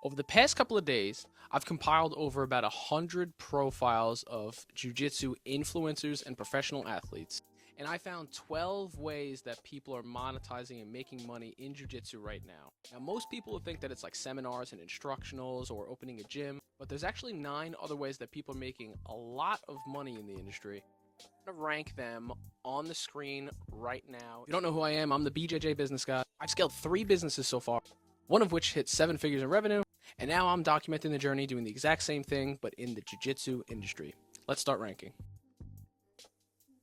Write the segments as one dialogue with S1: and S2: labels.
S1: Over the past couple of days, I've compiled over about 100 profiles of jiu-jitsu influencers and professional athletes. And I found 12 ways that people are monetizing and making money in jiu-jitsu right now. Now, most people would think that it's like seminars and instructionals or opening a gym, but there's actually 9 other ways that people are making a lot of money in the industry. I'm gonna rank them on the screen right now. You don't know who I am, I'm the BJJ business guy. I've scaled 3 businesses so far, one of which hit 7 figures in revenue. And now I'm documenting the journey doing the exact same thing, but in the jiu-jitsu industry. Let's start ranking.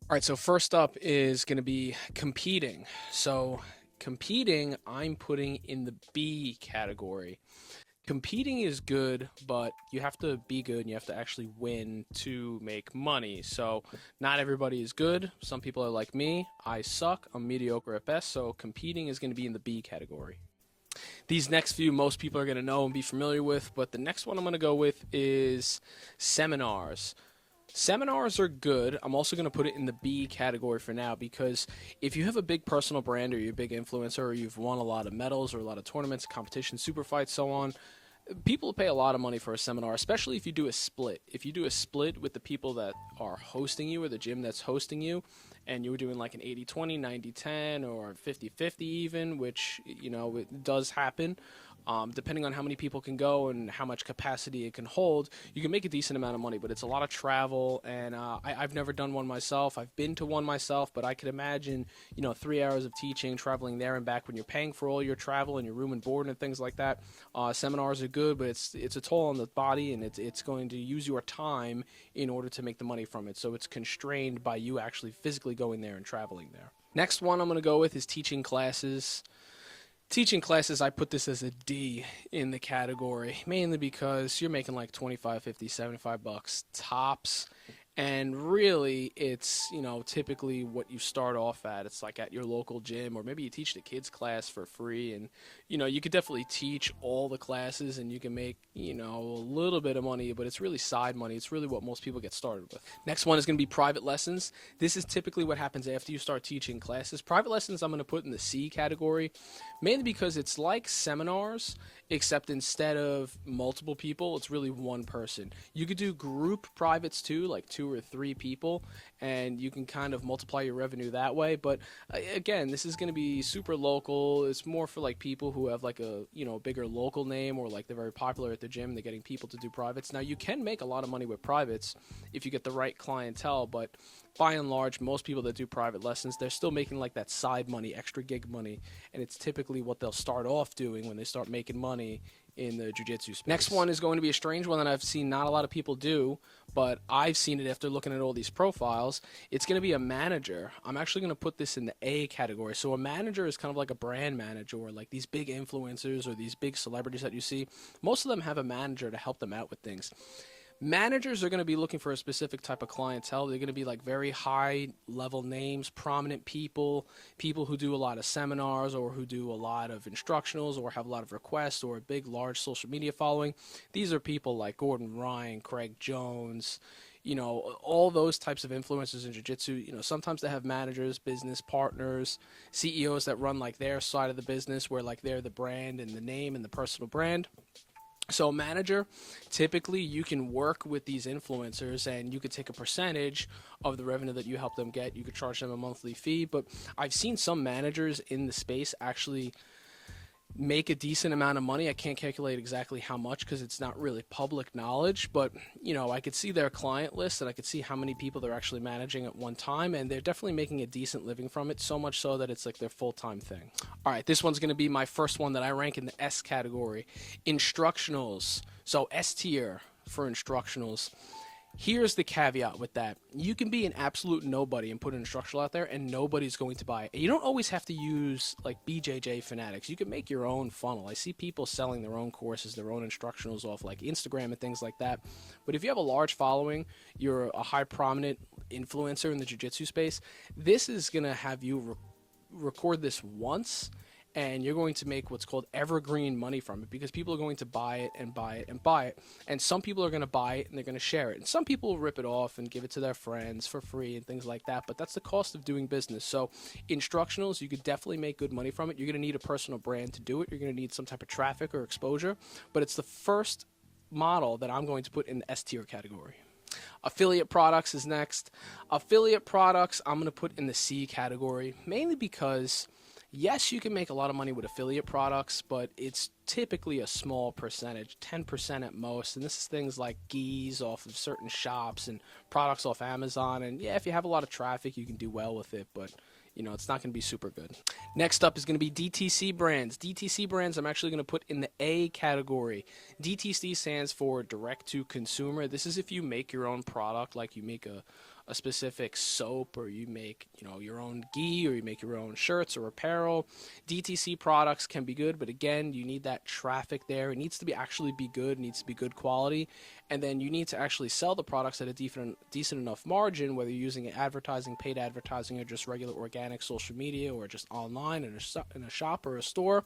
S1: All right, so first up is going to be competing. So competing, I'm putting in the B category. Competing is good, but you have to be good and you have to actually win to make money. So not everybody is good. Some people are like me. I suck. I'm mediocre at best. So competing is going to be in the B category. These next few most people are going to know and be familiar with, but the next one I'm going to go with is seminars. Seminars are good. I'm also going to put it in the B category for now because if you have a big personal brand or you're a big influencer or you've won a lot of medals or a lot of tournaments, competitions, super fights, so on, people pay a lot of money for a seminar, especially if you do a split. If you do a split with the people that are hosting you or the gym that's hosting you, and you were doing like an 80-20, 90-10, or 50-50 even, which, you know, it does happen. Depending on how many people can go and how much capacity it can hold, you can make a decent amount of money, but it's a lot of travel, and I've never done one myself. I've been to one myself, but I could imagine, 3 hours of teaching, traveling there and back when you're paying for all your travel and your room and board and things like that. Seminars are good, but it's a toll on the body, and it's going to use your time in order to make the money from it, so it's constrained by you actually physically going there and traveling there. Next one I'm going to go with is teaching classes. Teaching classes, I put this as a D in the category, mainly because you're making like 25, 50, 75 bucks tops. And really, it's, typically what you start off at. It's like at your local gym, or maybe you teach the kids class for free. And, you could definitely teach all the classes and you can make, a little bit of money, but it's really side money. It's really what most people get started with. Next one is going to be private lessons. This is typically what happens after you start teaching classes. Private lessons I'm going to put in the C category, mainly because it's like seminars, except instead of multiple people, it's really one person. You could do group privates too, like 2 or 3 people, and you can kind of multiply your revenue that way. But again, this is going to be super local. It's more for like people who have like a bigger local name, or like they're very popular at the gym. They're getting people to do privates. Now you can make a lot of money with privates if you get the right clientele, but by and large, most people that do private lessons, they're still making like that side money, extra gig money, and it's typically what they'll start off doing when they start making money in the jiu-jitsu space. Next one is going to be a strange one that I've seen not a lot of people do, but I've seen it after looking at all these profiles. It's going to be a manager. I'm actually going to put this in the A category. So a manager is kind of like a brand manager, or like these big influencers or these big celebrities that you see. Most of them have a manager to help them out with things. Managers are going to be looking for a specific type of clientele. They're going to be like very high level names, prominent people, people who do a lot of seminars or who do a lot of instructionals or have a lot of requests or a big, large social media following. These are people like Gordon Ryan, Craig Jones, all those types of influencers in jiu-jitsu. Sometimes they have managers, business partners, CEOs that run like their side of the business where like they're the brand and the name and the personal brand. So a manager, typically you can work with these influencers and you could take a percentage of the revenue that you help them get. You could charge them a monthly fee, but I've seen some managers in the space actually make a decent amount of money. I can't calculate exactly how much because it's not really public knowledge, but I could see their client list and I could see how many people they're actually managing at one time, and they're definitely making a decent living from it, so much so that it's like their full-time thing. All right, this one's going to be my first one that I rank in the S category. Instructionals. So S tier for instructionals. Here's the caveat with that. You can be an absolute nobody and put an instructional out there and nobody's going to buy it. You don't always have to use like BJJ fanatics. You can make your own funnel. I see people selling their own courses, their own instructionals off like Instagram and things like that. But if you have a large following, you're a high prominent influencer in the jiu-jitsu space, this is going to have you record this once and you're going to make what's called evergreen money from it, because people are going to buy it and buy it and buy it. And some people are going to buy it and they're going to share it. And some people will rip it off and give it to their friends for free and things like that. But that's the cost of doing business. So instructionals, you could definitely make good money from it. You're going to need a personal brand to do it. You're going to need some type of traffic or exposure. But it's the first model that I'm going to put in the S tier category. Affiliate products is next. Affiliate products I'm going to put in the C category, mainly because yes, you can make a lot of money with affiliate products, but it's typically a small percentage, 10% at most. And this is things like gis off of certain shops and products off Amazon. And yeah, if you have a lot of traffic, you can do well with it, but you know, it's not going to be super good. Next up is going to be DTC brands. DTC brands I'm actually going to put in the A category. DTC stands for direct to consumer. This is if you make your own product, like you make a specific soap, or you make, you know, your own gi, or you make your own shirts or apparel. DTC products can be good, but again, you need that traffic there. It needs to be actually be good, it needs to be good quality, and then you need to actually sell the products at a decent enough margin, whether you're using advertising, paid advertising, or just regular organic social media, or just online in a shop or a store.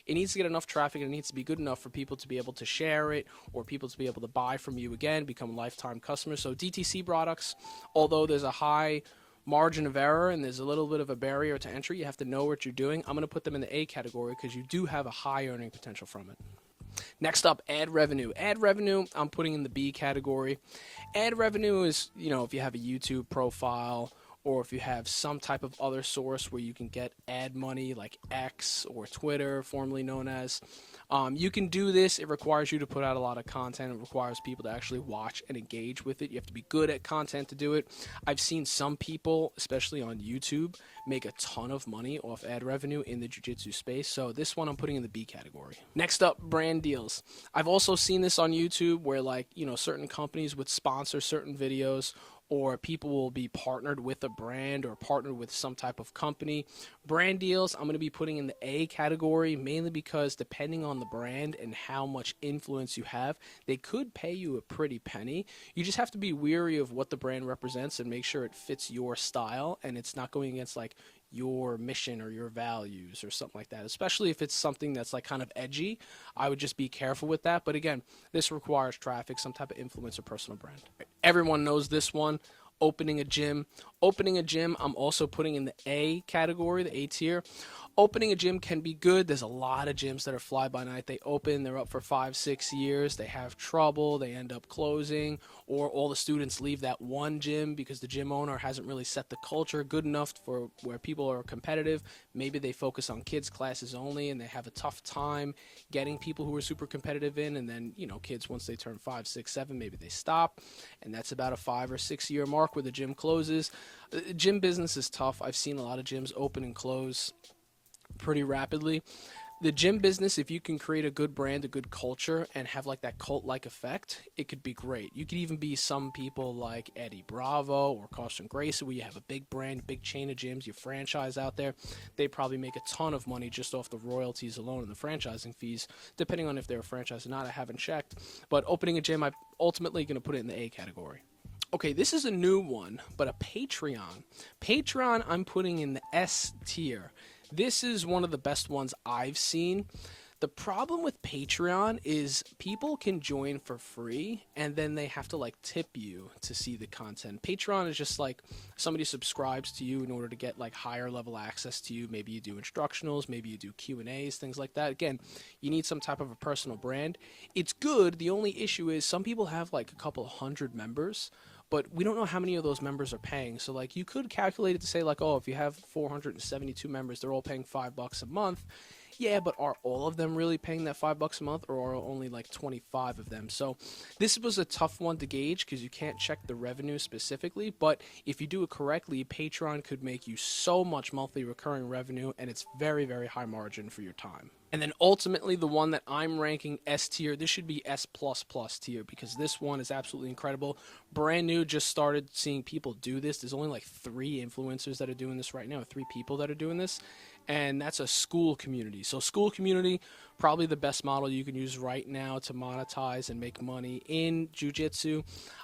S1: It needs to get enough traffic, and it needs to be good enough for people to be able to share it, or people to be able to buy from you again, become lifetime customers. So DTC products, although there's a high margin of error and there's a little bit of a barrier to entry, you have to know what you're doing. I'm going to put them in the A category because you do have a high earning potential from it. Next up, ad revenue. Ad revenue, I'm putting in the B category. Ad revenue is, you know, if you have a YouTube profile, or if you have some type of other source where you can get ad money, like X or Twitter, formerly known as. You can do this. It requires you to put out a lot of content. It requires people to actually watch and engage with it. You have to be good at content to do it. I've seen some people, especially on YouTube, make a ton of money off ad revenue in the jiu-jitsu space. So this one I'm putting in the B category. Next up, brand deals. I've also seen this on YouTube where, like, you know, certain companies would sponsor certain videos, or people will be partnered with a brand or partnered with some type of company. Brand deals, I'm going to be putting in the A category, mainly because depending on the brand and how much influence you have, they could pay you a pretty penny. You just have to be wary of what the brand represents and make sure it fits your style and it's not going against like your mission or your values or something like that, especially if it's something that's like kind of edgy. I would just be careful with that. But again, this requires traffic, some type of influence or personal brand. Everyone knows this one. Opening a gym. Opening a gym, I'm also putting in the A category, the A tier. Opening a gym can be good. There's a lot of gyms that are fly-by-night. They open, they're up for 5-6 years. They have trouble. They end up closing, or all the students leave that one gym because the gym owner hasn't really set the culture good enough for where people are competitive. Maybe they focus on kids classes only, and they have a tough time getting people who are super competitive in. And then, you know, kids, once they turn 5, 6, 7, maybe they stop. And that's about a 5 or 6 year mark where the gym closes. Gym business is tough. I've seen a lot of gyms open and close pretty rapidly. The gym business, if you can create a good brand, a good culture, and have like that cult-like effect, it could be great. You could even be some people like Eddie Bravo or Carson Gracie, where you have a big brand, big chain of gyms, you franchise out there. They probably make a ton of money just off the royalties alone and the franchising fees, depending on if they're a franchise or not. I haven't checked. But opening a gym, I'm ultimately going to put it in the A category. Okay, this is a new one, but a Patreon. Patreon, I'm putting in the S tier. This is one of the best ones I've seen. The problem with Patreon is people can join for free and then they have to like tip you to see the content. Patreon is just like somebody subscribes to you in order to get like higher level access to you. Maybe you do instructionals, maybe you do Q&As, things like that. Again, you need some type of a personal brand. It's good. The only issue is some people have like a couple hundred members, but we don't know how many of those members are paying. So like you could calculate it to say like, oh, if you have 472 members, they're all paying $5 a month. Yeah, but are all of them really paying that $5 a month, or are only like 25 of them? So this was a tough one to gauge because you can't check the revenue specifically. But if you do it correctly, Patreon could make you so much monthly recurring revenue, and it's very, very high margin for your time. And then ultimately the one that I'm ranking S tier, this should be S++ tier, because this one is absolutely incredible. Brand new, just started seeing people do this. There's only like 3 influencers that are doing this right now, 3 people that are doing this. and that's a school community. So school community, probably the best model you can use right now to monetize and make money in jiu-jitsu.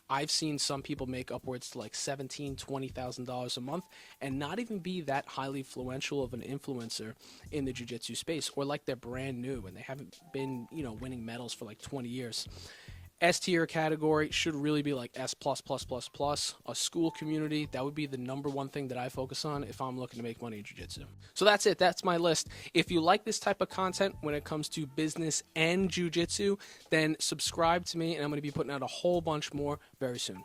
S1: I've seen some people make upwards to like $17,000-$20,000 a month and not even be that highly influential of an influencer in the jiu-jitsu space, or like they're brand new and they haven't been, winning medals for like 20 years. S tier category should really be like S plus plus plus plus. A school community, that would be the number one thing that I focus on if I'm looking to make money in jiu-jitsu. So that's it. That's my list. If you like this type of content when it comes to business and jiu-jitsu, then subscribe to me, and I'm going to be putting out a whole bunch more very soon.